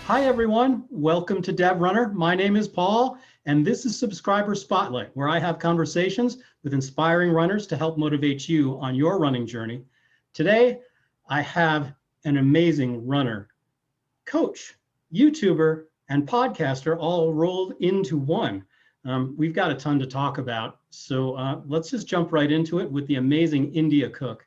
Hi, everyone. Welcome to DevRunner. My name is Paul, and this is Subscriber Spotlight, where I have conversations with inspiring runners to help motivate you on your running journey. Today, I have an amazing runner, coach, YouTuber, and podcaster all rolled into one. We've got a ton to talk about, so let's just jump right into it with the amazing India Cook.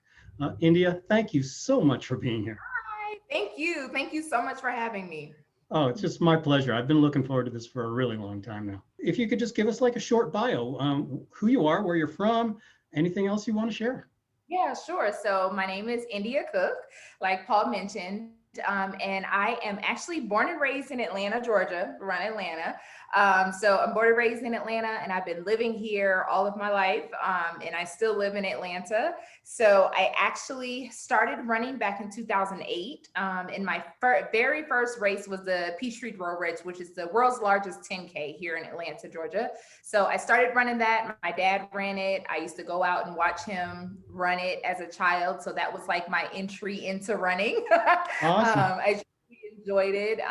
India, thank you so much for being here. Hi, thank you. Thank you so much for having me. Oh, it's just my pleasure. I've been looking forward to this for a really long time now. If you could just give us like a short bio, who you are, where you're from, anything else you want to share. Yeah, sure. So my name is India Cook, like Paul mentioned, and I am actually born and raised in Atlanta, Georgia, around Atlanta. So I'm born and raised in Atlanta, and I've been living here all of my life, and I still live in Atlanta. So I actually started running back in 2008, and my very first race was the Peachtree Road Race, which is the world's largest 10K here in Atlanta, Georgia. So I started running that. My dad ran it. I used to go out and watch him run it as a child. So that was like my entry into running. Awesome. I really enjoyed it.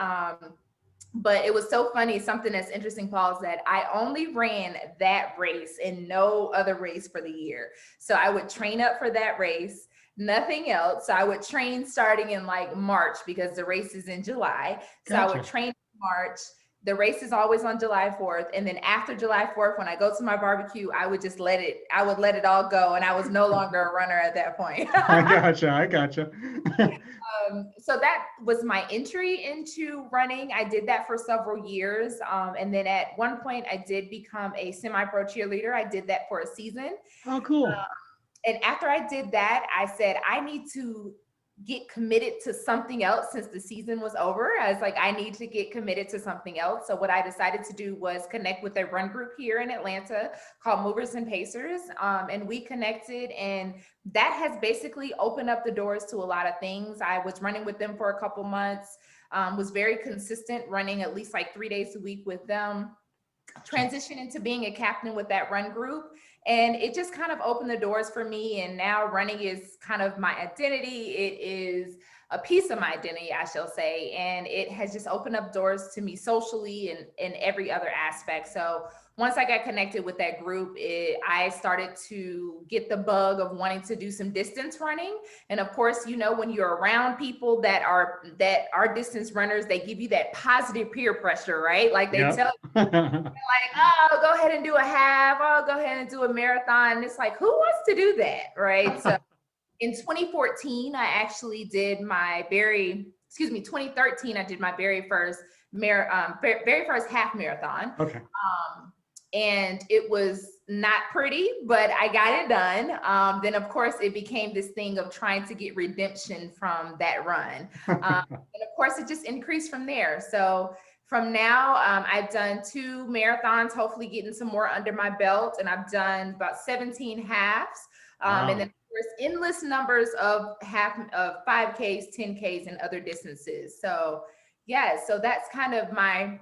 But it was so funny. Something that's interesting, Paul, is that I only ran that race and no other race for the year. So I would train up for that race, nothing else. So I would train starting in like March because the race is in July. So Gotcha. I would train in March. The race is always on July 4th. And then after July 4th, when I go to my barbecue, I would let it all go. And I was no longer a runner at that point. I gotcha. So that was my entry into running. I did that for several years. And then at one point I did become a semi-pro cheerleader. I did that for a season. Oh, cool. And after I did that, I said, I need to get committed to something else since the season was over. I was like, I need to get committed to something else. So what I decided to do was connect with a run group here in Atlanta called Movers and Pacers. And we connected, and that has basically opened up the doors to a lot of things. I was running with them for a couple months, was very consistent, running at least like 3 days a week with them, transitioned into being a captain with that run group. And it just kind of opened the doors for me. And now running is kind of my identity. It is a piece of my identity, I shall say. And it has just opened up doors to me socially and in every other aspect. So once I got connected with that group, I started to get the bug of wanting to do some distance running. And of course, you know, when you're around people that are distance runners, they give you that positive peer pressure, right? Like they tell you, like, oh, go ahead and do a half. Oh, go ahead and do a marathon. And it's like, who wants to do that, right? So in 2014, I actually did my 2013, I did my very first half marathon. Okay. And it was not pretty, but I got it done. Then of course it became this thing of trying to get redemption from that run. And of course it just increased from there. So from now, I've done 2 marathons, hopefully getting some more under my belt. And I've done about 17 halves. Wow. And then of course, endless numbers of 5Ks, 10Ks, and other distances. So yeah, so that's kind of my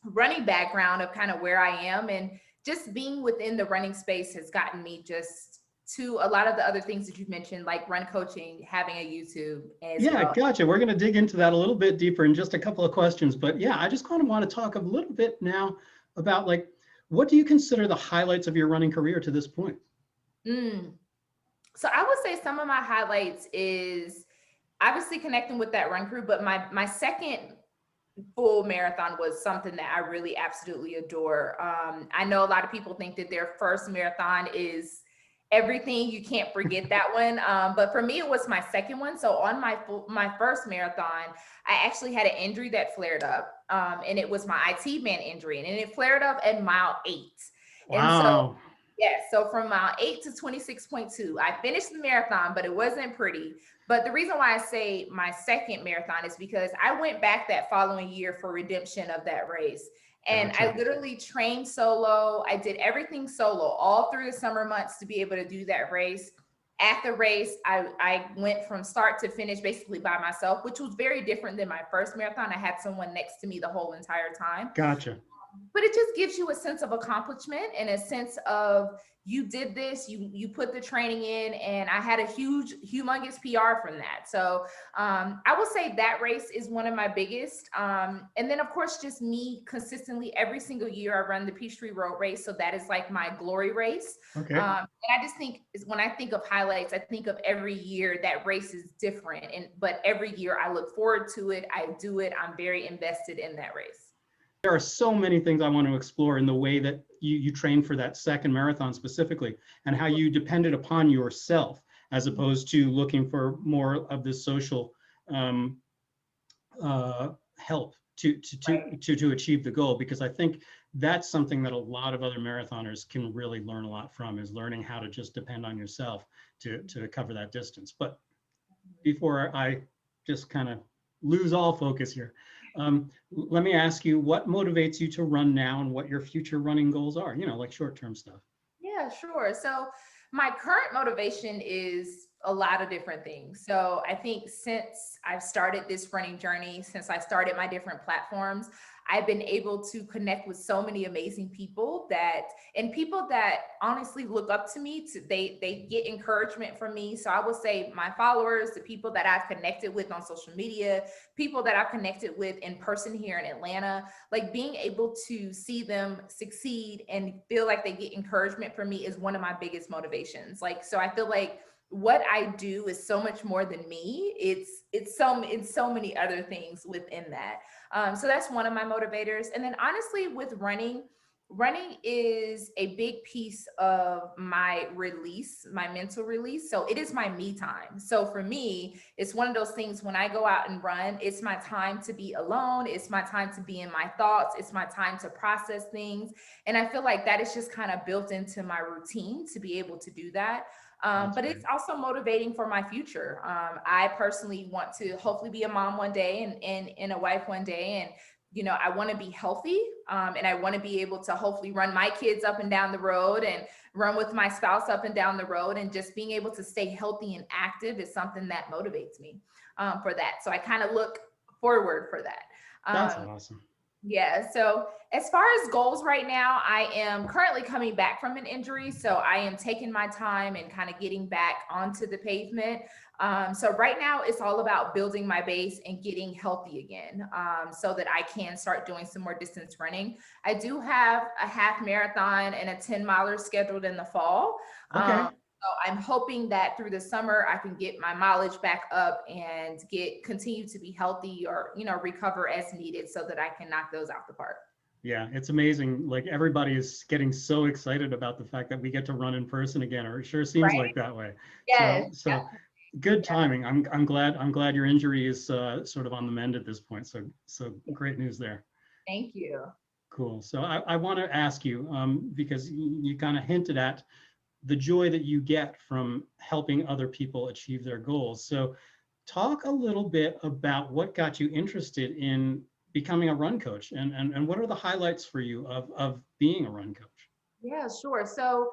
running background of kind of where I am, and just being within the running space has gotten me just to a lot of the other things that you've mentioned, like run coaching, having a YouTube as well. Gotcha. We're going to dig into that a little bit deeper in just a couple of questions, but yeah, I just kind of want to talk a little bit now about like, what do you consider the highlights of your running career to this point? So I would say some of my highlights is obviously connecting with that run crew, but my second full marathon was something that I really absolutely adore. I know a lot of people think that their first marathon is everything. You can't forget that one. But for me, it was my second one. So on my first marathon, I actually had an injury that flared up. And it was my IT band injury, and it flared up at mile 8. Wow. And so, yeah, so from mile 8 to 26.2, I finished the marathon, but it wasn't pretty. But the reason why I say my second marathon is because I went back that following year for redemption of that race. And Gotcha. I literally trained solo. I did everything solo all through the summer months to be able to do that race. At the race, I went from start to finish basically by myself, which was very different than my first marathon. I had someone next to me the whole entire time. Gotcha. But it just gives you a sense of accomplishment and a sense of you did this, you put the training in, and I had a humongous PR from that. So I will say that race is one of my biggest. And then of course, just me consistently every single year I run the Peachtree Road Race. So that is like my glory race. Okay. And I just think when I think of highlights, I think of every year that race is different. But every year I look forward to it. I do it. I'm very invested in that race. There are so many things I want to explore in the way that you train for that second marathon specifically, and how you depended upon yourself as opposed to looking for more of this social help to achieve the goal. Because I think that's something that a lot of other marathoners can really learn a lot from, is learning how to just depend on yourself to cover that distance. But before I just kind of lose all focus here, let me ask you, what motivates you to run now and what your future running goals are, like short-term stuff? Yeah, sure. So my current motivation is a lot of different things. So I think since I've started this running journey, since I started my different platforms, I've been able to connect with so many amazing people that honestly look up to me. They get encouragement from me. So I will say my followers, the people that I've connected with on social media, people that I've connected with in person here in Atlanta, like being able to see them succeed and feel like they get encouragement from me is one of my biggest motivations. Like, so I feel like what I do is so much more than me. It's so many other things within that. So that's one of my motivators. And then honestly, with running is a big piece of my release, my mental release. So it is my me time. So for me, it's one of those things when I go out and run, it's my time to be alone. It's my time to be in my thoughts. It's my time to process things. And I feel like that is just kind of built into my routine to be able to do that. But it's also motivating for my future. I personally want to hopefully be a mom one day and a wife one day. And, I want to be healthy and I want to be able to hopefully run my kids up and down the road and run with my spouse up and down the road. And just being able to stay healthy and active is something that motivates me for that. So I kind of look forward for that. That's awesome. Yeah. So as far as goals right now, I am currently coming back from an injury. So I am taking my time and kind of getting back onto the pavement. So right now it's all about building my base and getting healthy again so that I can start doing some more distance running. I do have a half marathon and a 10-miler scheduled in the fall. Okay. So I'm hoping that through the summer, I can get my mileage back up and continue to be healthy or, recover as needed so that I can knock those out the park. Yeah, it's amazing. Like everybody is getting so excited about the fact that we get to run in person again, or it sure seems like that way. Yes. So good timing. I'm glad your injury is sort of on the mend at this point. So great news there. Thank you. Cool. So I want to ask you, because you kind of hinted at the joy that you get from helping other people achieve their goals. So talk a little bit about what got you interested in becoming a run coach and what are the highlights for you of being a run coach? Yeah, sure. So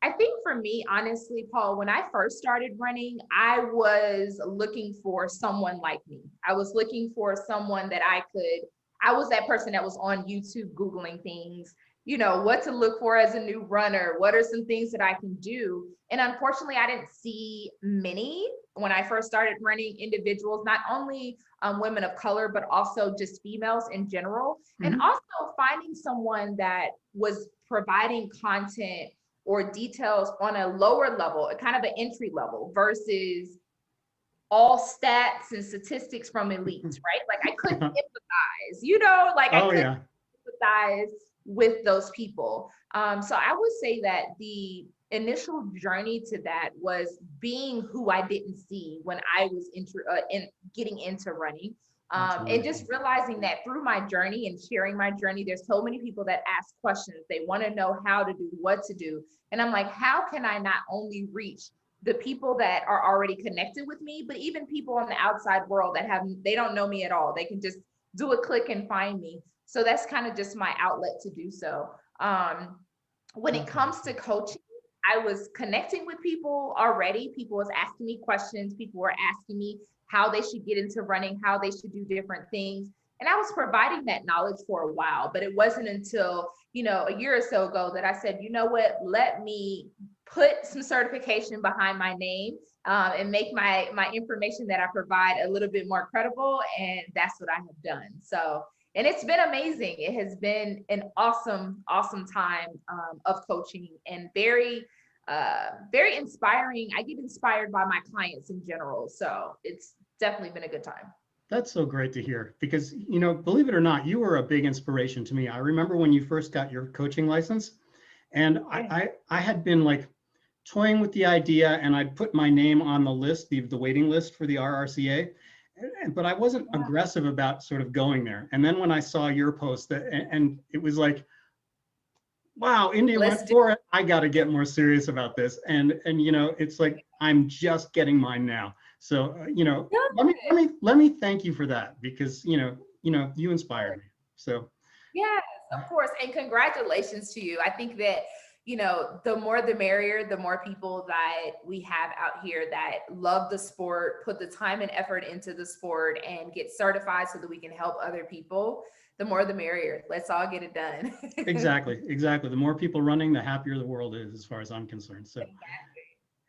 I think for me, honestly, Paul, when I first started running, I was looking for someone like me. I was looking for someone that I was that person that was on YouTube Googling things, what to look for as a new runner. What are some things that I can do? And unfortunately, I didn't see many when I first started running individuals, not only women of color, but also just females in general. Mm-hmm. And also finding someone that was providing content or details on a lower level, a kind of an entry level versus all stats and statistics from elites, right? Like I couldn't empathize, I couldn't empathize with those people. So I would say that the initial journey to that was being who I didn't see when I was getting into running. And just realizing that through my journey and sharing my journey, there's so many people that ask questions. They want to know how to do, what to do. And I'm like, how can I not only reach the people that are already connected with me, but even people in the outside world they don't know me at all. They can just do a click and find me. So that's kind of just my outlet to do so. When it comes to coaching, I was connecting with people already. People was asking me questions. People were asking me how they should get into running, how they should do different things. And I was providing that knowledge for a while, but it wasn't until, a year or so ago that I said, you know what, let me put some certification behind my name, and make my information that I provide a little bit more credible. And that's what I have done. So, and it's been amazing. It has been an awesome, awesome time of coaching, and very, very inspiring. I get inspired by my clients in general. So it's definitely been a good time. That's so great to hear, because, believe it or not, you were a big inspiration to me. I remember when you first got your coaching license, and I had been like toying with the idea, and I'd put my name on the list, the waiting list for the RRCA, but I wasn't aggressive about sort of going there. And then when I saw your post, and it was like, wow, India went for it. I got to get more serious about this. And it's like, I'm just getting mine now. So, let me thank you for that, because, you inspired me. So. Yes, of course. And congratulations to you. I think that, the more the merrier, the more people that we have out here that love the sport, put the time and effort into the sport, and get certified so that we can help other people. The more the merrier. Let's all get it done. Exactly. The more people running, the happier the world is, as far as I'm concerned. So exactly.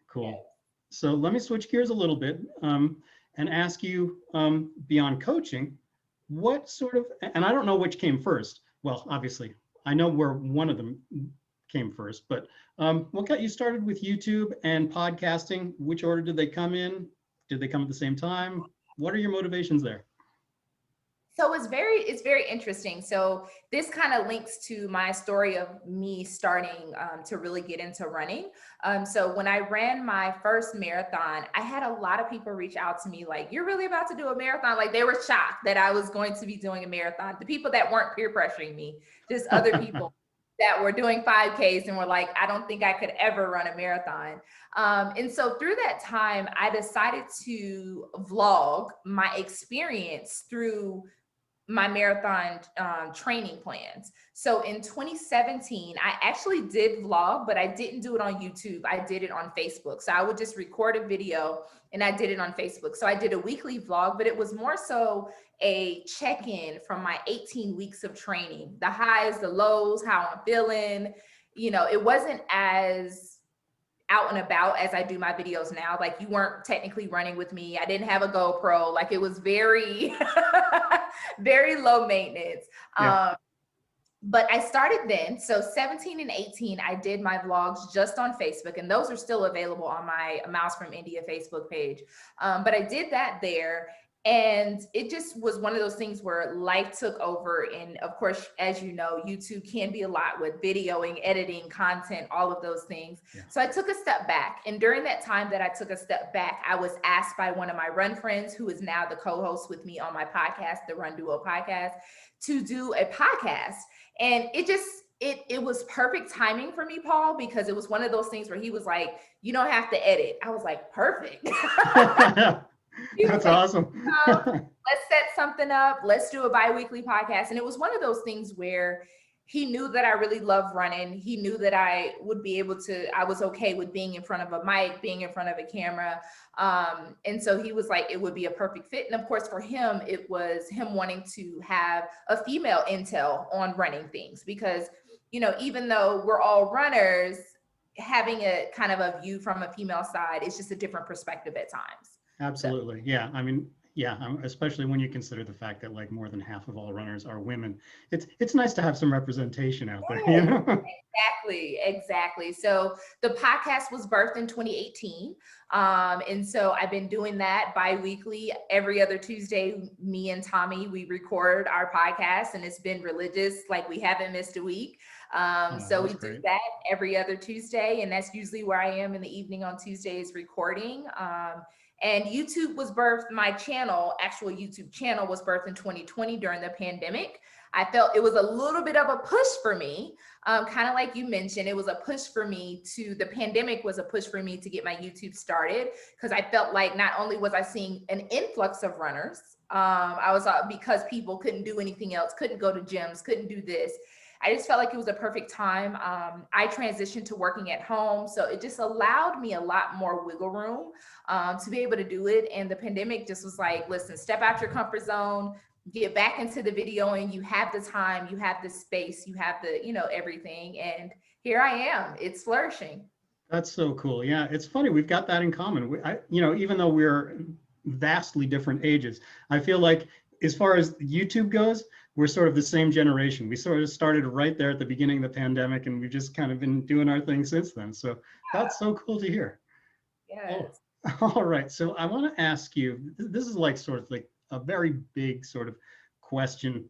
Cool. Yes. So let me switch gears a little bit, and ask you, beyond coaching, what sort of, and I don't know which came first. Well, obviously, I know where one of them came first, but what got you started with YouTube and podcasting? Which order did they come in? Did they come at the same time? What are your motivations there? So it's very interesting. So this kind of links to my story of me starting to really get into running. So when I ran my first marathon, I had a lot of people reach out to me like, "You're really about to do a marathon?" Like, they were shocked that I was going to be doing a marathon. The people that weren't peer pressuring me, just other people that were doing 5Ks and were like, "I don't think I could ever run a marathon." And so through that time, I decided to vlog my experience through my marathon training plans. So in 2017, I actually did vlog, but I didn't do it on YouTube. I did it on Facebook. So I would just record a video and I did it on Facebook. So I did a weekly vlog, but it was more so a check-in from my 18 weeks of training, the highs, the lows, how I'm feeling. It wasn't as out and about as I do my videos now. Like, you weren't technically running with me. I didn't have a GoPro. Like, it was very, very low maintenance. Yeah. But I started then. So 17 and 18, I did my vlogs just on Facebook, and those are still available on my Mouse from India Facebook page. But I did that there. And it just was one of those things where life took over. And of course, as you know, YouTube can be a lot with videoing, editing, content, all of those things. Yeah. So I took a step back. And during that time that I took a step back, I was asked by one of my run friends, who is now the co-host with me on my podcast, the RUnDuo Podcast, to do a podcast. And it was perfect timing for me, Paul, because it was one of those things where he was like, "You don't have to edit." I was like, perfect. That's awesome. Let's set something up. Let's do a bi-weekly podcast. And it was one of those things where he knew that I really love running. He knew that I would be able to, I was okay with being in front of a mic, being in front of a camera. And so he was like, it would be a perfect fit. And of course, for him, it was him wanting to have a female intel on running things, because, even though we're all runners, having a kind of a view from a female side is just a different perspective at times. Absolutely. So. Yeah. I mean, yeah, especially when you consider the fact that like more than half of all runners are women. It's nice to have some representation out there. Exactly. So the podcast was birthed in 2018. And so I've been doing that bi-weekly. Every other Tuesday, me and Tommy, we record our podcast, and it's been religious. Like, we haven't missed a week. So we do that every other Tuesday, and that's usually where I am in the evening on Tuesdays recording. And YouTube was birthed, my channel, actual YouTube channel was birthed in 2020 during the pandemic. I felt it was a little bit of a push for me, kind of like you mentioned, it was a push for me the pandemic was a push for me to get my YouTube started, because I felt like not only was I seeing an influx of runners, because people couldn't do anything else, couldn't go to gyms, couldn't do this. I just felt like it was a perfect time. I transitioned to working at home, so it just allowed me a lot more wiggle room to be able to do it. And the pandemic just was like, listen, step out your comfort zone, get back into the video and you have the time, you have the space, you have the, everything. And here I am, it's flourishing. That's so cool. Yeah, it's funny. We've got that in common. Even though we're vastly different ages, I feel like as far as YouTube goes, we're sort of the same generation. We sort of started right there at the beginning of the pandemic, and we've just kind of been doing our thing since then. So that's so cool to hear. Yes. Oh, all right. So I want to ask you, this is like sort of like a very big sort of question.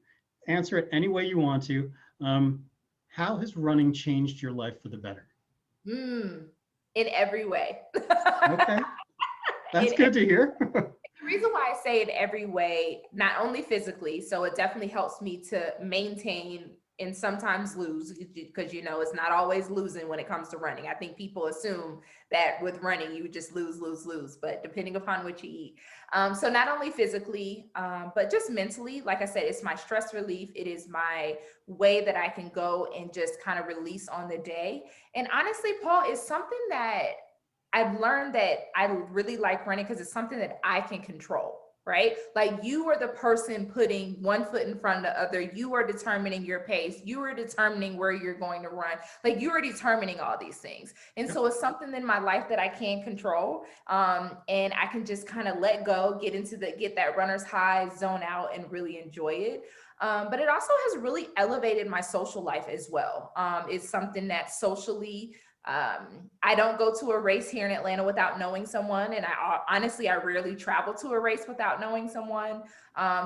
Answer it any way you want to. How has running changed your life for the better? In every way. Okay. That's good to hear. The reason why I say in every way, not only physically, so it definitely helps me to maintain and sometimes lose, because it's not always losing when it comes to running. I think people assume that with running you just lose, but depending upon what you eat. So not only physically, but just mentally, like I said, it's my stress relief. It is my way that I can go and just kind of release on the day. And honestly, Paul, is something that I've learned that I really like running because it's something that I can control, right? Like you are the person putting one foot in front of the other. You are determining your pace. You are determining where you're going to run. Like you are determining all these things. And so it's something in my life that I can control. And I can just kind of let go, get that runner's high, zone out, and really enjoy it. But it also has really elevated my social life as well. It's something that socially, I don't go to a race here in Atlanta without knowing someone. And I rarely travel to a race without knowing someone.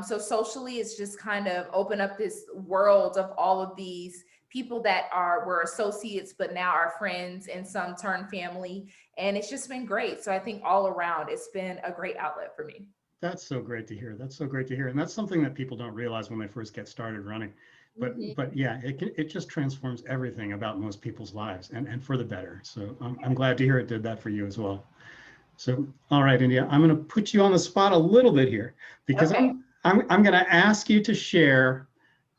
So socially, it's just kind of opened up this world of all of these people that were associates, but now are friends, and some turn family. And it's just been great. So I think all around, it's been a great outlet for me. That's so great to hear. That's so great to hear. And that's something that people don't realize when they first get started running. But yeah, it just transforms everything about most people's lives, and for the better. So I'm glad to hear it did that for you as well. So, all right, India, I'm going to put you on the spot a little bit here, because Okay. I'm going to ask you to share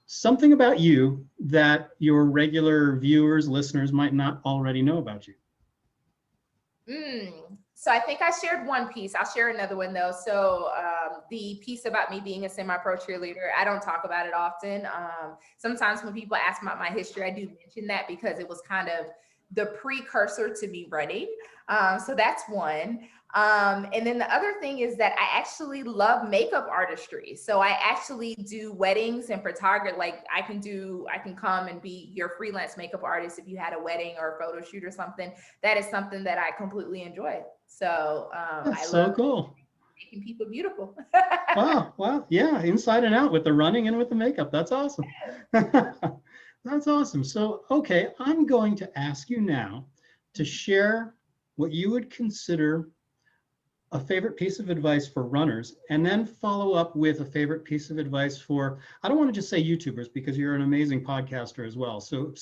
something about you that your regular viewers, listeners might not already know about you. So I think I shared one piece. I'll share another one though. So the piece about me being a semi-pro cheerleader, I don't talk about it often. Sometimes when people ask about my history, I do mention that because it was kind of the precursor to me running. So that's one. And then the other thing is that I actually love makeup artistry. So I actually do weddings and photography. Like I can come and be your freelance makeup artist if you had a wedding or a photo shoot or something. That is something that I completely enjoy. So That's I so love cool. making people beautiful. Wow. Yeah. Inside and out with the running and with the makeup. That's awesome. That's awesome. So, okay, I'm going to ask you now to share what you would consider a favorite piece of advice for runners, and then follow up with a favorite piece of advice for, I don't want to just say YouTubers, because you're an amazing podcaster as well. So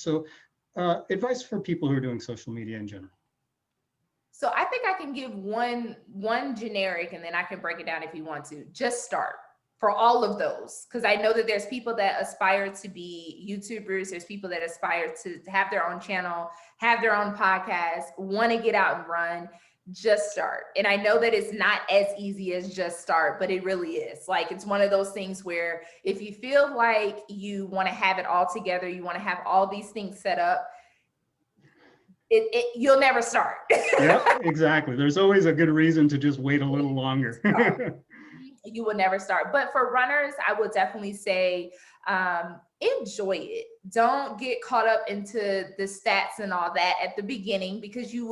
advice for people who are doing social media in general. So I think I can give one generic, and then I can break it down if you want to. Just start for all of those, because I know that there's people that aspire to be YouTubers. There's people that aspire to have their own channel, have their own podcast, want to get out and run. Just start. And I know that it's not as easy as just start, but it really is. Like, it's one of those things where if you feel like you want to have it all together, you want to have all these things set up, you'll never start. Yeah, exactly. There's always a good reason to just wait a little longer. You will never start. But for runners, I would definitely say enjoy it. Don't get caught up into the stats and all that at the beginning, because you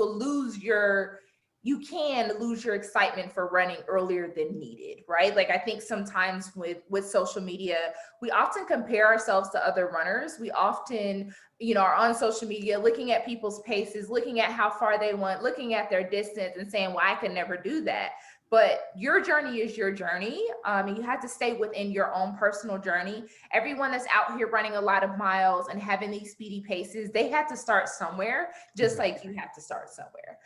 can lose your excitement for running earlier than needed, right? Like I think sometimes with social media, we often compare ourselves to other runners. We often, are on social media looking at people's paces, looking at how far they went, looking at their distance and saying, well, I can never do that. But your journey is your journey. And you have to stay within your own personal journey. Everyone that's out here running a lot of miles and having these speedy paces, they had to start somewhere, just like you have to start somewhere.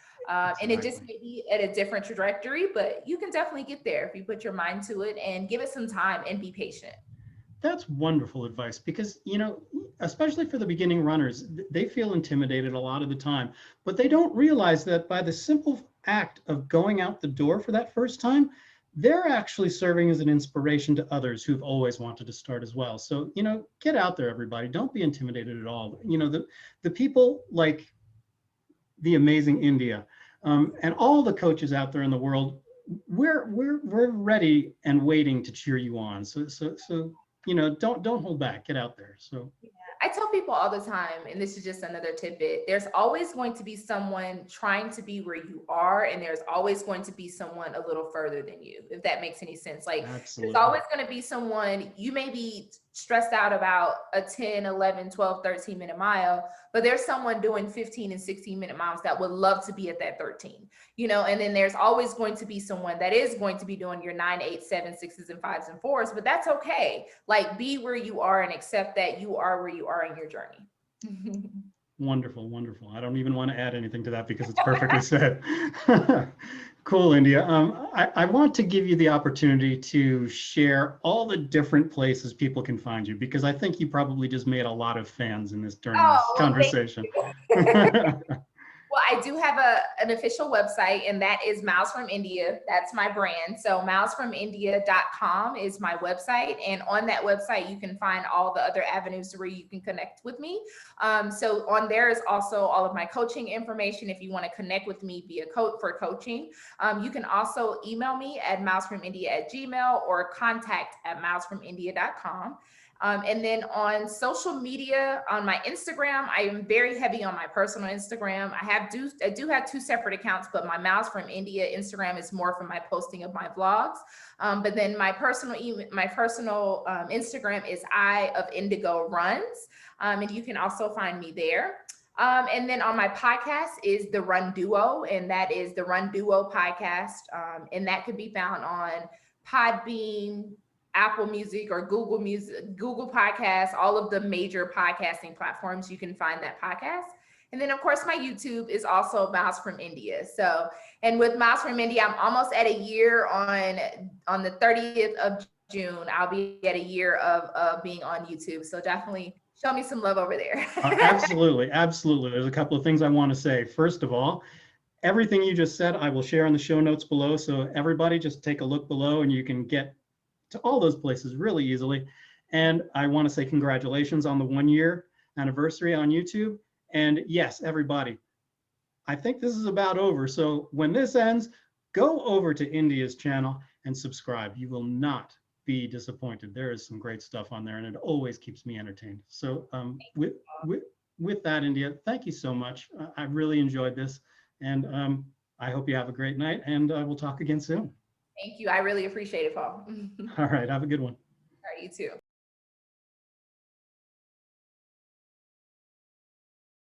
And it just may be at a different trajectory, but you can definitely get there if you put your mind to it and give it some time and be patient. That's wonderful advice, because, especially for the beginning runners, they feel intimidated a lot of the time, but they don't realize that by the simple act of going out the door for that first time, they're actually serving as an inspiration to others who've always wanted to start as well. So, get out there, everybody. Don't be intimidated at all. The people like the amazing India, and all the coaches out there in the world, we're ready and waiting to cheer you on. So don't hold back. Get out there. So. I tell people all the time, and this is just another tidbit, there's always going to be someone trying to be where you are, and there's always going to be someone a little further than you, if that makes any sense. Like, Absolutely. there's always going to be someone, you may be stressed out about a 10, 11, 12, 13-minute mile, but there's someone doing 15 and 16-minute miles that would love to be at that 13, and then there's always going to be someone that is going to be doing your 9, 8, 7, 6s and 5s and 4s, but that's okay. Like, be where you are and accept that you are where you are in your journey. Wonderful, wonderful. I don't even want to add anything to that because it's perfectly said. Cool, India. I want to give you the opportunity to share all the different places people can find you, because I think you probably just made a lot of fans in this during this conversation. Well, I do have an official website, and that is Miles from India. That's my brand. So milesfromindia.com is my website. And on that website, you can find all the other avenues where you can connect with me. So on there is also all of my coaching information if you want to connect with me via for coaching. You can also email me at milesfromindia@gmail.com or contact@milesfromindia.com. And then on social media, on my Instagram, I am very heavy on my personal Instagram. I do have 2 separate accounts, but my Miles from India Instagram is more for my posting of my vlogs. But then my personal Instagram is I of Indigo Runs, and you can also find me there. And then on my podcast is the RUnDuo, and that is the RUnDuo Podcast, and that can be found on Podbean, Apple Music, or Google Music, Google Podcasts, all of the major podcasting platforms. You can find that podcast. And then of course my YouTube is also Miles from India. So, and with Miles from India, I'm almost at a year on the 30th of June. I'll be at a year of being on YouTube. So definitely show me some love over there. Absolutely. Absolutely. There's a couple of things I want to say. First of all, everything you just said, I will share in the show notes below. So everybody just take a look below and you can get to all those places really easily. And I want to say congratulations on the 1-year anniversary on YouTube. And yes, everybody, I think this is about over. So when this ends, go over to India's channel and subscribe. You will not be disappointed. There is some great stuff on there, and it always keeps me entertained. So with that, India, thank you so much. I really enjoyed this, and I hope you have a great night, and we'll talk again soon. Thank you. I really appreciate it, Paul. All right. Have a good one. All right, you too.